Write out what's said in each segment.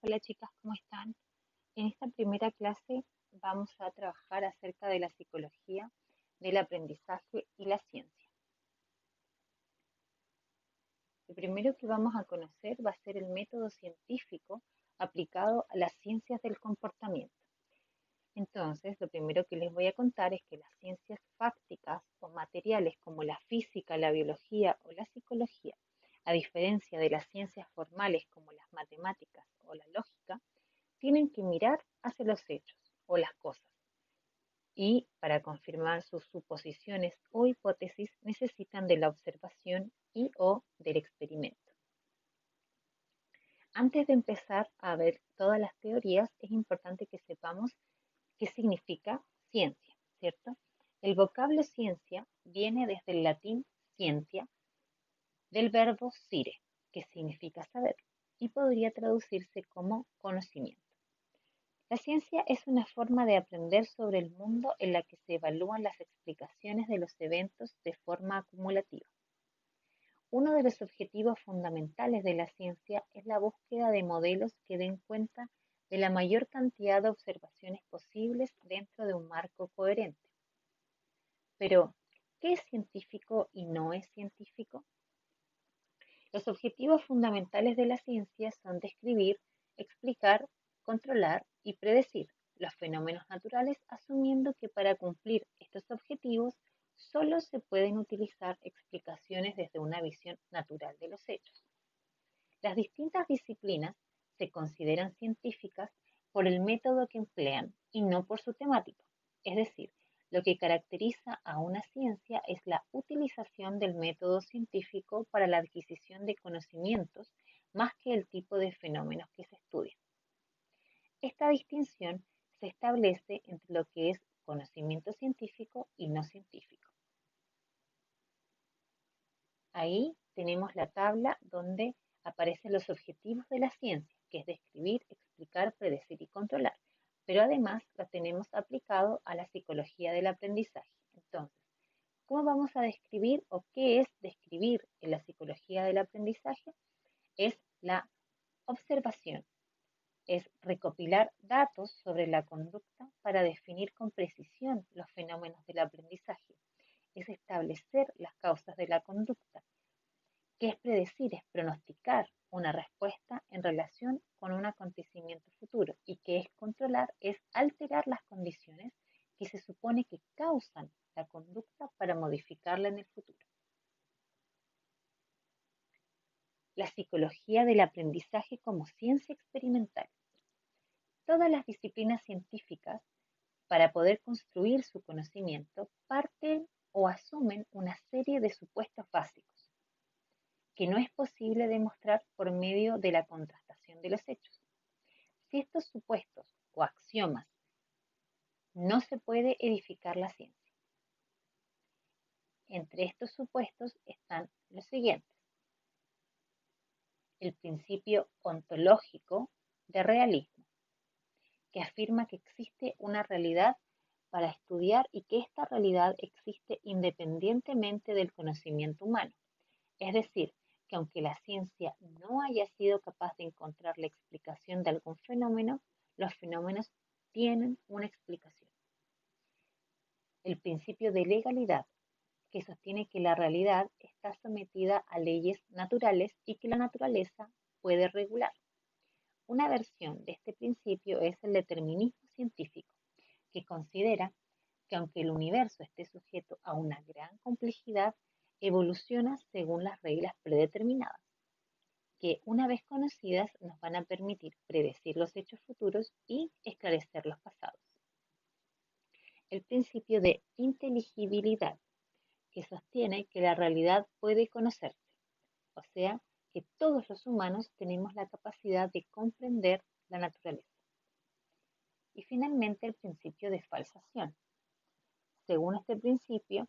Hola chicas, ¿cómo están? En esta primera clase vamos a trabajar acerca de la psicología, del aprendizaje y la ciencia. Lo primero que vamos a conocer va a ser el método científico aplicado a las ciencias del comportamiento. Entonces, lo primero que les voy a contar es que las ciencias fácticas o materiales como la física, la biología o la psicología, a diferencia de las ciencias formales como las matemáticas o la lógica, tienen que mirar hacia los hechos o las cosas y para confirmar sus suposiciones o hipótesis necesitan de la observación y o del experimento. Antes de empezar a ver todas las teorías, es importante que sepamos qué significa ciencia, ¿cierto? El vocablo ciencia viene desde el latín scientia, del verbo scire, que significa saber, y podría traducirse como conocimiento. La ciencia es una forma de aprender sobre el mundo en la que se evalúan las explicaciones de los eventos de forma acumulativa. Uno de los objetivos fundamentales de la ciencia es la búsqueda de modelos que den cuenta de la mayor cantidad de observaciones posibles dentro de un marco coherente. Pero, ¿qué es científico y no es científico? Los objetivos fundamentales de la ciencia son describir, explicar, controlar y predecir los fenómenos naturales, asumiendo que para cumplir estos objetivos solo se pueden utilizar explicaciones desde una visión natural de los hechos. Las distintas disciplinas se consideran científicas por el método que emplean y no por su temática. Es decir, lo que caracteriza a una ciencia es la utilización del método científico para la adquisición de conocimientos más que el tipo de fenómenos que se estudian. Esta distinción se establece entre lo que es conocimiento científico y no científico. Ahí tenemos la tabla donde aparecen los objetivos de la ciencia, que es describir, explicar, predecir y controlar. Pero además lo tenemos aplicado a la psicología del aprendizaje. Entonces, ¿cómo vamos a describir o qué es describir en la psicología del aprendizaje? Es la observación, es recopilar datos sobre la conducta para definir con precisión los fenómenos del aprendizaje, es establecer las causas de la conducta. ¿Qué es predecir? Es pronosticar una respuesta en relación con un acontecimiento futuro. Y qué es controlar? Es alterar las condiciones que se supone que causan la conducta para modificarla en el futuro. La psicología del aprendizaje como ciencia experimental. Todas las disciplinas científicas, para poder construir su conocimiento, parten o asumen una serie de supuestos básicos que no es posible demostrar por medio de la contrastación de los hechos. Si estos supuestos o axiomas no se puede edificar la ciencia. Entre estos supuestos están los siguientes. El principio ontológico de realismo, que afirma que existe una realidad para estudiar y que esta realidad existe independientemente del conocimiento humano. Es decir, que aunque la ciencia no haya sido capaz de encontrar la explicación de algún fenómeno, los fenómenos tienen una explicación. El principio de legalidad, que sostiene que la realidad está sometida a leyes naturales y que la naturaleza puede regular. Una versión de este principio es el determinismo científico, que considera que aunque el universo esté sujeto a una gran complejidad, evoluciona según las reglas predeterminadas, que una vez conocidas nos van a permitir predecir los hechos futuros y esclarecer los pasados. El principio de inteligibilidad, que sostiene que la realidad puede conocerse, o sea, que todos los humanos tenemos la capacidad de comprender la naturaleza. Y finalmente el principio de falsación. Según este principio,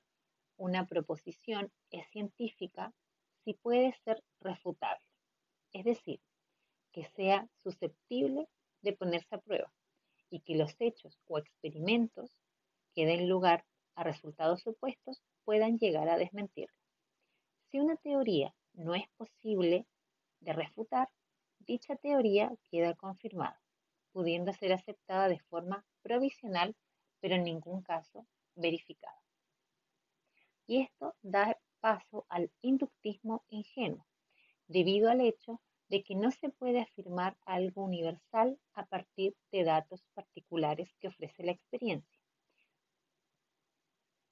una proposición es científica si puede ser refutable, es decir, que sea susceptible de ponerse a prueba y que los hechos o experimentos que den lugar a resultados opuestos puedan llegar a desmentirlo. Si una teoría no es posible de refutar, dicha teoría queda confirmada, pudiendo ser aceptada de forma provisional, pero en ningún caso verificada. Y esto da paso al inductismo ingenuo, debido al hecho de que no se puede afirmar algo universal a partir de datos particulares que ofrece la experiencia.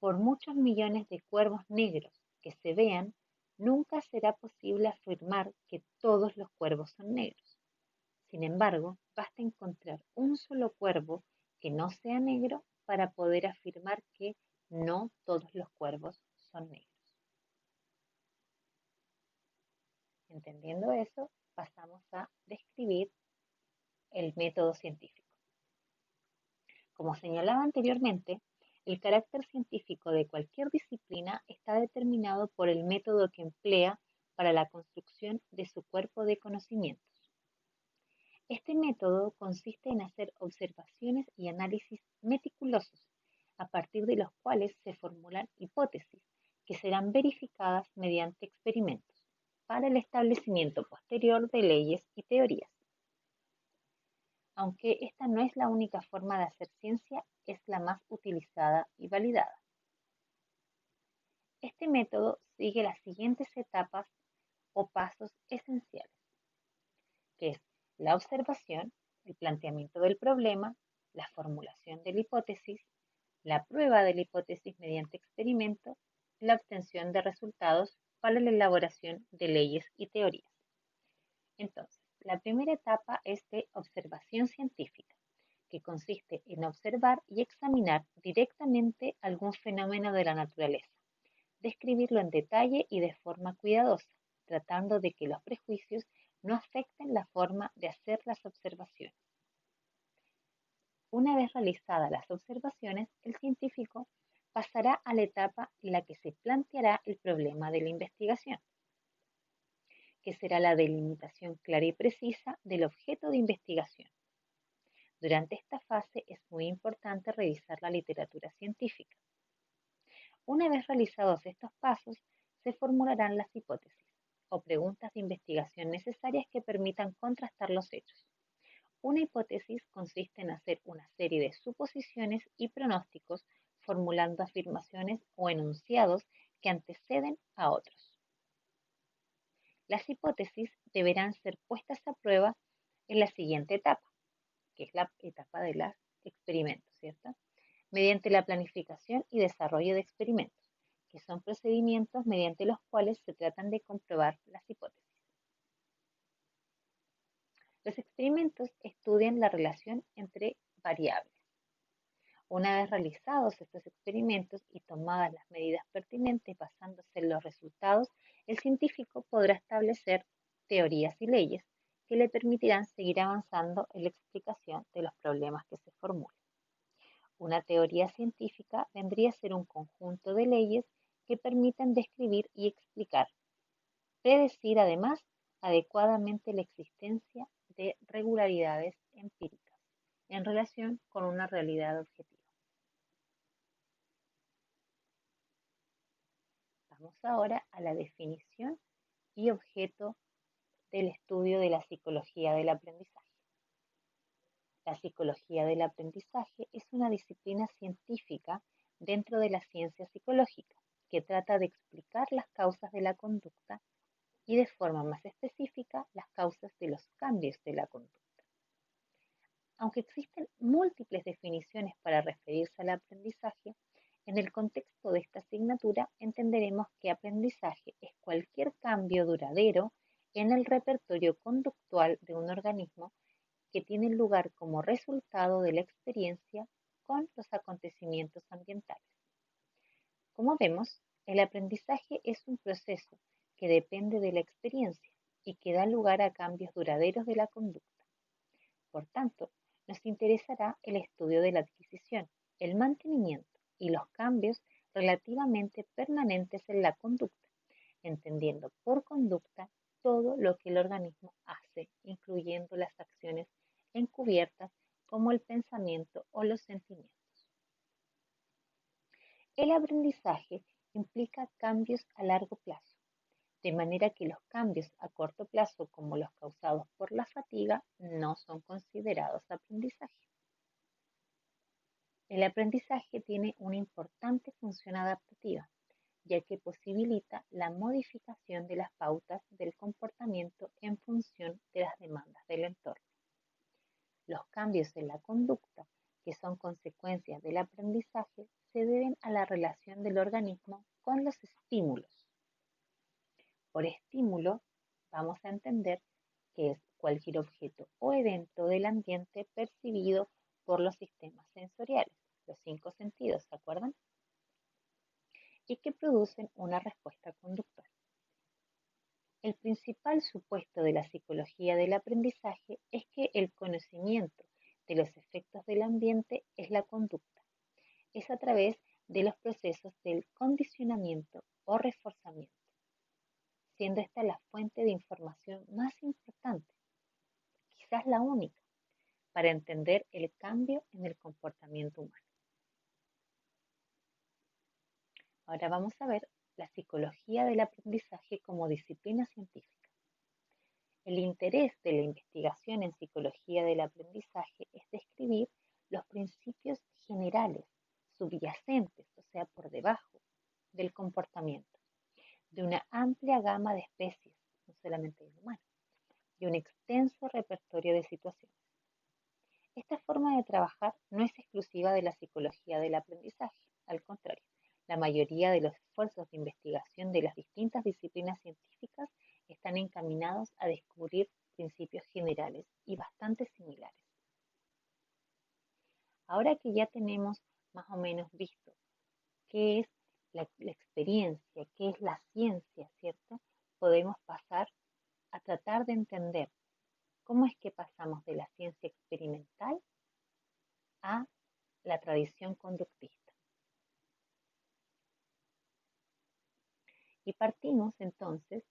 Por muchos millones de cuervos negros que se vean, nunca será posible afirmar que todos los cuervos son negros. Sin embargo, basta encontrar un solo cuervo que no sea negro para poder afirmar que no todos los cuervos son negros. Entendiendo eso, pasamos a describir el método científico. Como señalaba anteriormente, el carácter científico de cualquier disciplina está determinado por el método que emplea para la construcción de su cuerpo de conocimientos. Este método consiste en hacer observaciones y análisis meticulosos, a partir de los cuales se formulan hipótesis que serán verificadas mediante experimentos para el establecimiento posterior de leyes y teorías. Aunque esta no es la única forma de hacer ciencia, es la más utilizada y validada. Este método sigue las siguientes etapas o pasos esenciales, que es la observación, el planteamiento del problema, la formulación de la hipótesis, la prueba de la hipótesis mediante experimento, la obtención de resultados para la elaboración de leyes y teorías. Entonces, la primera etapa es de observación científica, que consiste en observar y examinar directamente algún fenómeno de la naturaleza, describirlo en detalle y de forma cuidadosa, tratando de que los prejuicios no afecten la forma de hacer las observaciones. Una vez realizadas las observaciones, el científico pasará a la etapa en la que se planteará el problema de la investigación, que será la delimitación clara y precisa del objeto de investigación. Durante esta fase es muy importante revisar la literatura científica. Una vez realizados estos pasos, se formularán las hipótesis o preguntas de investigación necesarias que permitan contrastar los hechos. Una hipótesis consiste en hacer una serie de suposiciones y pronósticos formulando afirmaciones o enunciados que anteceden a otros. Las hipótesis deberán ser puestas a prueba en la siguiente etapa, que es la etapa de los experimentos, ¿cierto? Mediante la planificación y desarrollo de experimentos, que son procedimientos mediante los cuales se tratan de comprobar las hipótesis. Los experimentos estudian la relación entre variables. Una vez realizados estos experimentos y tomadas las medidas pertinentes basándose en los resultados, el científico podrá establecer teorías y leyes que le permitirán seguir avanzando en la explicación de los problemas que se formulen. Una teoría científica vendría a ser un conjunto de leyes que permiten describir y explicar, predecir además adecuadamente la existencia de regularidades empíricas en relación con una realidad objetiva. Vamos ahora a la definición y objeto del estudio de la psicología del aprendizaje. La psicología del aprendizaje es una disciplina científica dentro de la ciencia psicológica que trata de explicar las causas de la conducta y de forma más específica las causas de los cambios de la conducta. Aunque existen múltiples definiciones para referirse al aprendizaje, en el contexto de esta asignatura entenderemos que aprendizaje es cualquier cambio duradero en el repertorio conductual de un organismo que tiene lugar como resultado de la experiencia con los acontecimientos ambientales. Como vemos, el aprendizaje es un proceso que depende de la experiencia y que da lugar a cambios duraderos de la conducta. Por tanto, nos interesará el estudio de la adquisición, el mantenimiento y los cambios relativamente permanentes en la conducta, entendiendo por conducta todo lo que el organismo hace, incluyendo las acciones encubiertas como el pensamiento o los sentimientos. El aprendizaje implica cambios a largo plazo, de manera que los cambios a corto plazo, como los causados por la fatiga, no son considerados aprendizaje. El aprendizaje tiene una importante función adaptativa, ya que posibilita la modificación de las pautas del comportamiento en función de las demandas del entorno. Los cambios en la conducta, que son consecuencias del aprendizaje, se deben a la relación del organismo con los estímulos. Por estímulo, vamos a entender que es cualquier objeto o evento del ambiente percibido por los sistemas sensoriales, los 5 sentidos, ¿se acuerdan? Y que producen una respuesta conductual. El principal supuesto de la psicología del aprendizaje es que el conocimiento de los efectos del ambiente es la conducta. Es a través de los procesos del condicionamiento o reforzamiento, siendo esta la fuente de información más importante, quizás la única, para entender el cambio en el comportamiento humano. Ahora vamos a ver la psicología del aprendizaje como disciplina científica. El interés de la investigación en psicología del aprendizaje es describir los principios generales, subyacentes, o sea, por debajo del comportamiento, de una amplia gama de especies, no solamente del humano, y un extenso repertorio de situaciones. Esta forma de trabajar no es exclusiva de la psicología del aprendizaje, al contrario, la mayoría de los esfuerzos de investigación de las distintas disciplinas científicas están encaminados a descubrir principios generales y bastante similares. Ahora que ya tenemos más o menos visto qué es la experiencia, qué es la ciencia, ¿cierto? Podemos pasar a tratar de entender cómo es que pasamos de la ciencia experimental a la tradición conductista. Y partimos entonces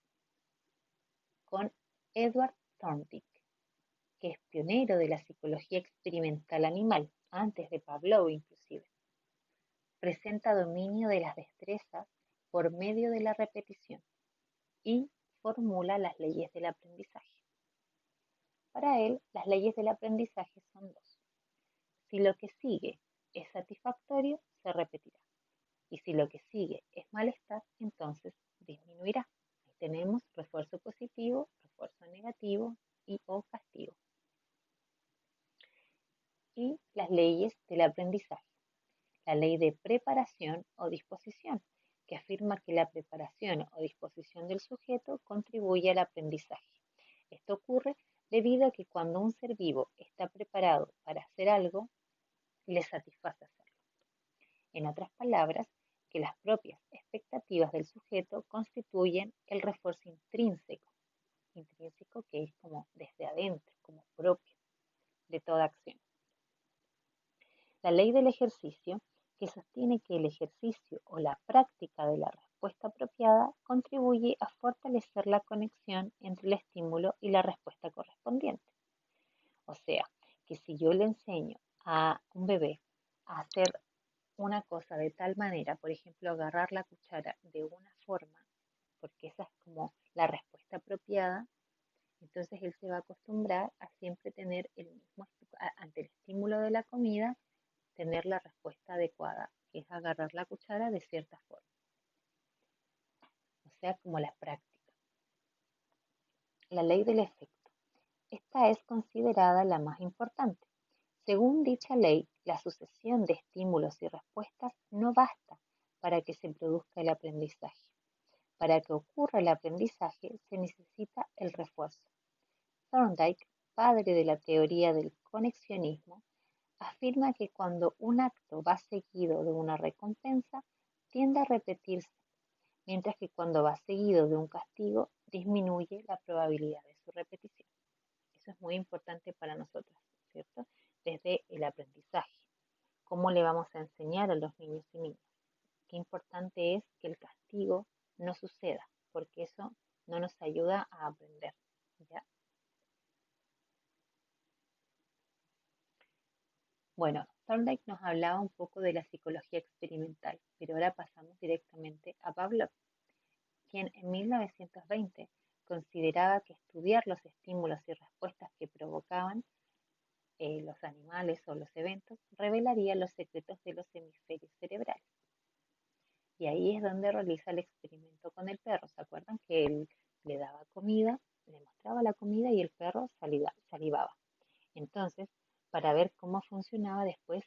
con Edward Thorndike, que es pionero de la psicología experimental animal, antes de Pavlov inclusive. Presenta dominio de las destrezas por medio de la repetición y formula las leyes del aprendizaje. Para él, las leyes del aprendizaje son dos. Si lo que sigue es satisfactorio, se repetirá. Y si lo que sigue es malestar, entonces disminuirá. Ahí tenemos refuerzo positivo, refuerzo negativo y o castigo. Y las leyes del aprendizaje. La ley de preparación o disposición, que afirma que la preparación o disposición del sujeto contribuye al aprendizaje. Esto ocurre debido a que cuando un ser vivo está preparado para hacer algo, le satisface hacerlo. En otras palabras, que las propias expectativas del sujeto constituyen el refuerzo intrínseco que es como desde adentro, como propio de toda acción. La ley del ejercicio, que sostiene que el ejercicio o la práctica de la respuesta apropiada contribuye a fortalecer la conexión entre el estímulo y la respuesta correspondiente. O sea, que si yo le enseño a un bebé a hacer una cosa de tal manera, por ejemplo, agarrar la cuchara de una forma, porque esa es como la respuesta apropiada, entonces él se va a acostumbrar a siempre tener el mismo, ante el estímulo de la comida, tener la respuesta adecuada, que es agarrar la cuchara de cierta forma. O sea, como la práctica. La ley del efecto. Esta es considerada la más importante. Según dicha ley, la sucesión de estímulos y respuestas no basta para que se produzca el aprendizaje. Para que ocurra el aprendizaje se necesita el refuerzo. Thorndike, padre de la teoría del conexionismo, afirma que cuando un acto va seguido de una recompensa, tiende a repetirse, mientras que cuando va seguido de un castigo, disminuye la probabilidad de su repetición. Eso es muy importante para nosotros, ¿cierto? Desde el aprendizaje. ¿Cómo le vamos a enseñar a los niños y niñas? Qué importante es que el castigo no suceda, porque eso no nos ayuda a aprender, ¿ya? Bueno, Thorndike nos hablaba un poco de la psicología experimental, pero ahora pasamos directamente a Pavlov. quien en 1920 consideraba que estudiar los estímulos y respuestas que provocaban los animales o los eventos revelaría los secretos de los hemisferios cerebrales. Y ahí es donde realiza el experimento con el perro. ¿Se acuerdan que él le daba comida, le mostraba la comida y el perro salivaba? Entonces, para ver cómo funcionaba después,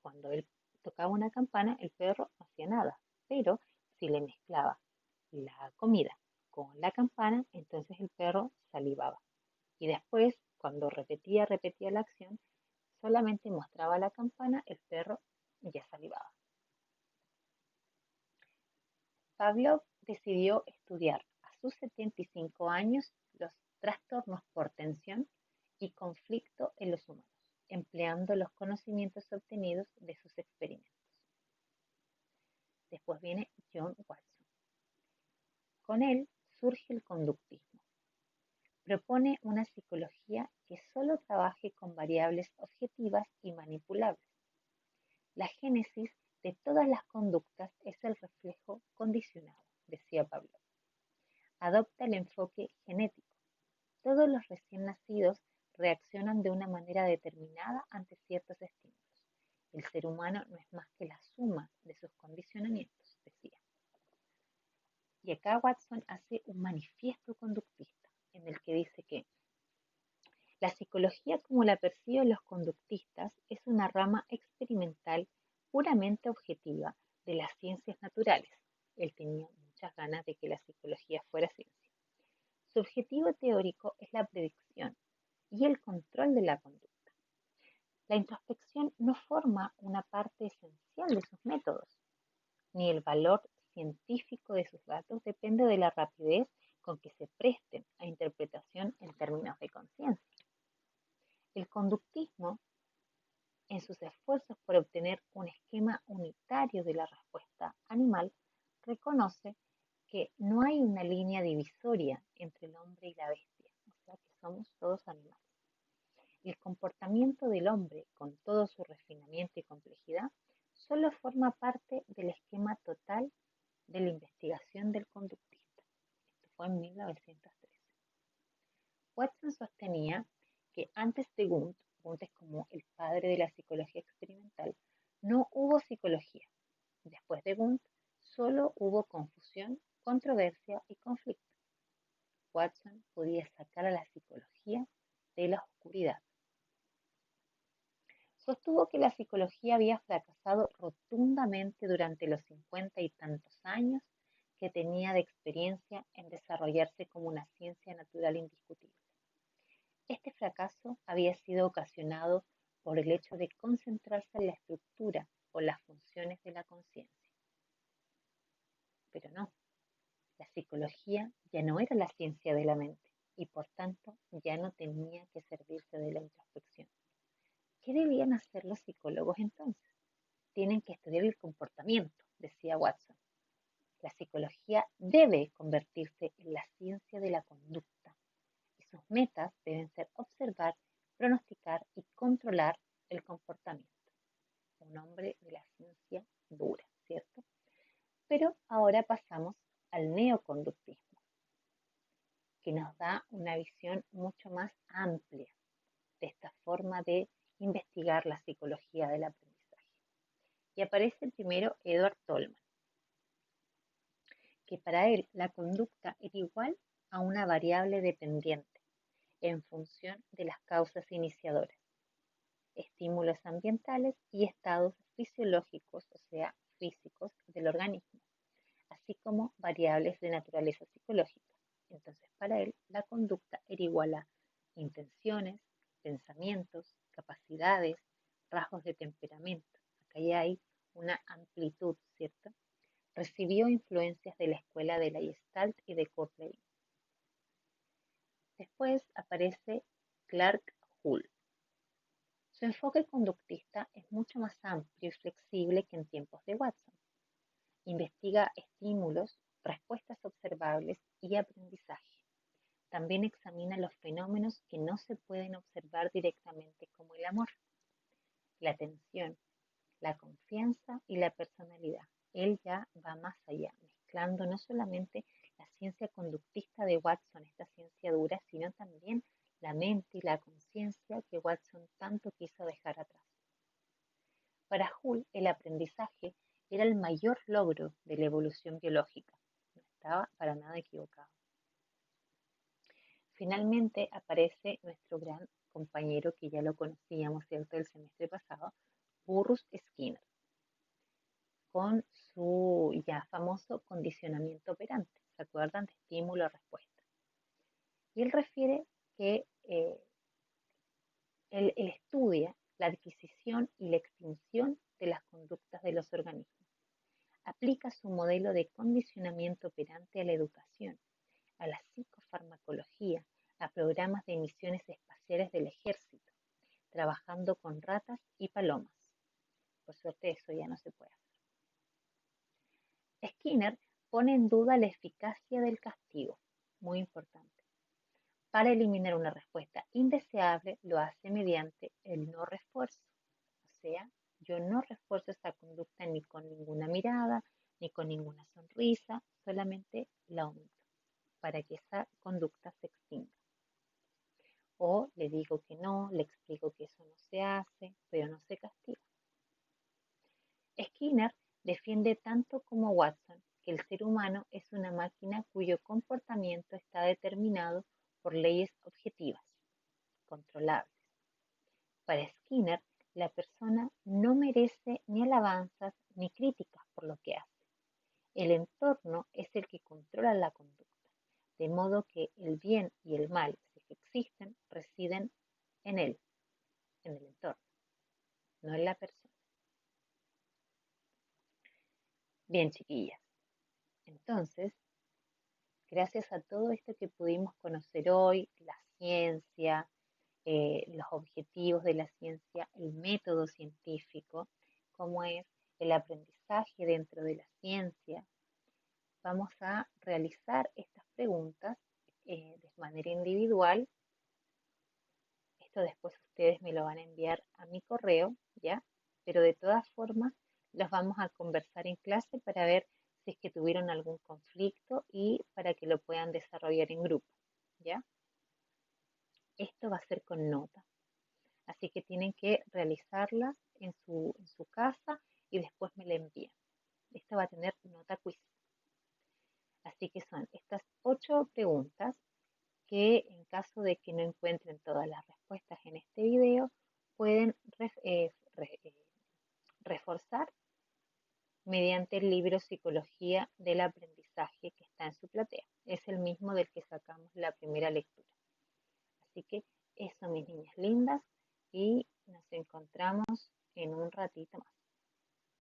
cuando él tocaba una campana, el perro no hacía nada. Pero si le mezclaba la comida con la campana, entonces el perro salivaba. Y después, cuando repetía la acción, solamente mostraba la campana, el perro ya salivaba. Pavlov decidió estudiar a sus 75 años los trastornos por tensión y conflicto en los humanos, empleando los conocimientos obtenidos de sus experimentos. Después viene John Watson. Con él surge el conductismo. Propone una psicología que solo trabaje con variables objetivas y manipulables. La génesis de todas las conductas es el reflejo condicionado, decía Pavlov. Adopta el enfoque genético. Todos los recién nacidos reaccionan de una manera determinada ante ciertos estímulos. El ser humano no es más que la suma de sus condicionamientos, decía. Y acá Watson hace un manifiesto conductista en el que dice que la psicología como la perciben los conductistas es una rama experimental puramente objetiva de las ciencias naturales. Él tenía muchas ganas de que la psicología fuera ciencia. Su objetivo teórico es la predicción y el control de la conducta. La introspección no forma una parte esencial de sus métodos, ni el valor científico de sus datos depende de la rapidez con que se presten a interpretación en términos de conciencia. El conductismo, en sus esfuerzos por obtener un esquema unitario de la respuesta animal, reconoce que no hay una línea divisoria entre el hombre y la bestia, o sea que somos todos animales. El comportamiento del hombre, con todo su refinamiento y complejidad, solo forma parte del esquema total de la investigación del conductista. Esto fue en 1913. Watson sostenía que antes de Wundt es como el padre de la psicología experimental, no hubo psicología. Después de Wundt solo hubo confusión, controversia y conflicto. Watson podía sacar a la psicología de la oscuridad. Sostuvo que la psicología había fracasado rotundamente durante los 50 y tantos años que tenía de experiencia en desarrollarse como una ciencia natural indiscutible. Este fracaso había sido ocasionado por el hecho de concentrarse en la estructura o las funciones de la conciencia. Pero no, la psicología ya no era la ciencia de la mente y por tanto ya no tenía que servirse de la introspección. ¿Qué debían hacer los psicólogos entonces? Tienen que estudiar el comportamiento, decía Watson. La psicología debe convertirse en la ciencia de la conducta y sus metas deben ser observar, pronosticar y controlar el comportamiento. Un hombre de la ciencia dura, ¿cierto? Pero ahora pasamos al neoconductismo, que nos da una visión mucho más amplia de esta forma de investigar la psicología del aprendizaje. Y aparece primero Edward Tolman, que para él la conducta era igual a una variable dependiente en función de las causas iniciadoras, estímulos ambientales y estados fisiológicos, o sea, físicos del organismo, así como variables de naturaleza psicológica. Entonces, para él, la conducta era igual a intenciones, pensamientos, capacidades, rasgos de temperamento. Acá ya hay una amplitud, ¿cierto? Recibió influencias de la escuela de la Gestalt y de Kurt Lewin. Después aparece Clark Hull. Su enfoque conductista es mucho más amplio y flexible que en tiempos de Watson. Investiga estímulos, respuestas observables y aprendizaje. También examina los fenómenos que no se pueden observar directamente como el amor, la atención, la confianza y la personalidad. Él ya va más allá, mezclando no solamente las ciencia conductista de Watson, esta ciencia dura, sino también la mente y la conciencia que Watson tanto quiso dejar atrás. Para Hull, el aprendizaje era el mayor logro de la evolución biológica. No estaba para nada equivocado. Finalmente aparece nuestro gran compañero que ya lo conocíamos, ¿cierto?, el semestre pasado, Burrus Skinner, con su ya famoso condicionamiento operante. ¿Se acuerdan? De estímulo-respuesta. Y él refiere que él estudia la adquisición y la extinción de las conductas de los organismos. Aplica su modelo de condicionamiento operante a la educación, a la psicofarmacología, a programas de misiones espaciales del ejército, trabajando con ratas y palomas. Por suerte eso ya no se puede hacer. Skinner pone en duda la eficacia del castigo, muy importante. Para eliminar una respuesta indeseable lo hace mediante el no refuerzo. O sea, yo no refuerzo esa conducta ni con ninguna mirada, ni con ninguna sonrisa, solamente la omito para que esa conducta se extinga. O le digo que no, le explico que eso no se hace, pero no se castiga. Skinner defiende tanto como Watson que el ser humano es una máquina cuyo comportamiento está determinado por leyes objetivas, controlables. Para Skinner, la persona no merece ni alabanzas ni críticas por lo que hace. El entorno es el que controla la conducta, de modo que el bien y el mal, si existen, residen en él, en el entorno, no en la persona. Bien, chiquillas, entonces, gracias a todo esto que pudimos conocer hoy, la ciencia, los objetivos de la ciencia, el método científico, cómo es el aprendizaje dentro de la ciencia, vamos a realizar estas preguntas de manera individual. Esto después ustedes me lo van a enviar a mi correo, ¿ya? Pero de todas formas, los vamos a conversar en clase para ver si es que tuvieron algún conflicto y para que lo puedan desarrollar en grupo, ¿ya? Esto va a ser con nota, así que tienen que realizarlas en su casa y después me la envían. Esto va a tener nota quiz. Así que son estas 8 preguntas que en caso de que no encuentren todas las respuestas en este video, pueden reforzar mediante el libro Psicología del Aprendizaje que está en su platea. Es el mismo del que sacamos la primera lectura. Así que eso, mis niñas lindas, y nos encontramos en un ratito más.